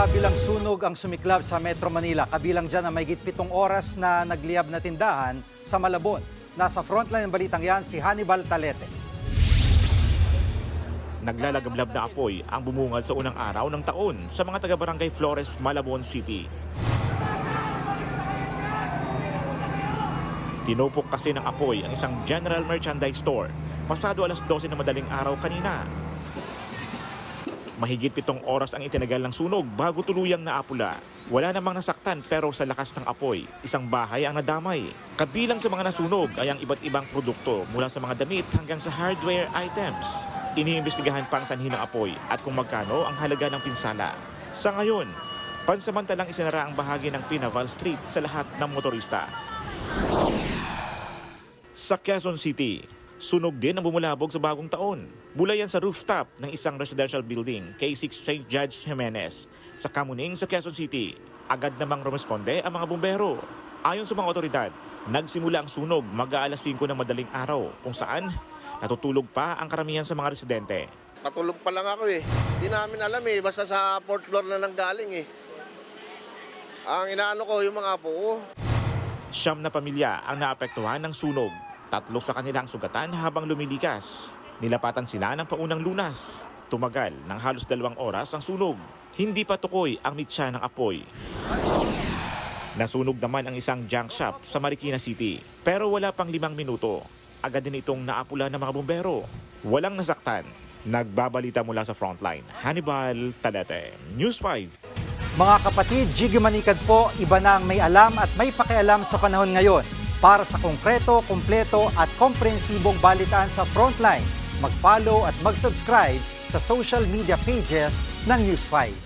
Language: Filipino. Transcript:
Magkabilang sunog ang sumiklab sa Metro Manila. Kabilang dyan ang mahigit 7 oras na nagliyab na tindahan sa Malabon. Nasa frontline ng balitang yan si Hannibal Talete. Naglalagablab na apoy ang bumungad sa unang araw ng taon sa mga taga-barangay Flores, Malabon City. Tinupok kasi ng apoy ang isang general merchandise store pasado alas 12 na madaling araw kanina. Mahigit 7 oras ang itinagal ng sunog bago tuluyang naapula. Wala namang nasaktan pero sa lakas ng apoy, isang bahay ang nadamay. Kabilang sa mga nasunog ay ang iba't ibang produkto mula sa mga damit hanggang sa hardware items. Iniimbestigahan pa ang sanhi ng apoy at kung magkano ang halaga ng pinsala. Sa ngayon, pansamantalang isinara ang bahagi ng Pinaval Street sa lahat ng motorista. Sa Quezon City, sunog din ang bumulabog sa bagong taon. Mula yan sa rooftop ng isang residential building, K6 St. Judge Jimenez, sa Kamuning sa Quezon City. Agad namang rumesponde ang mga bumbero. Ayon sa mga otoridad, nagsimula ang sunog mag-aalas 5 ng madaling araw kung saan natutulog pa ang karamihan sa mga residente. Patulog pa lang ako eh. Hindi namin alam eh, basta sa 4th floor na nanggaling eh. Ang inaano ko yung mga apo ko. 9 na pamilya ang naapektuhan ng sunog. 3 sa kanilang sugatan habang lumilikas. Nilapatan sila ng paunang lunas. Tumagal ng halos 2 oras ang sunog. Hindi pa tukoy ang mitsa ng apoy. Nasunog naman ang isang junk shop sa Marikina City. Pero wala pang 5 minuto. Agad din itong naapula ng mga bumbero. Walang nasaktan. Nagbabalita mula sa frontline. Hannibal Talete, News 5. Mga kapatid, Jiggy Manikad po, iba na ang may alam at may pakialam sa panahon ngayon. Para sa konkreto, kumpleto at komprehensibong balitaan sa Frontline, mag-follow at mag-subscribe sa social media pages ng News 5.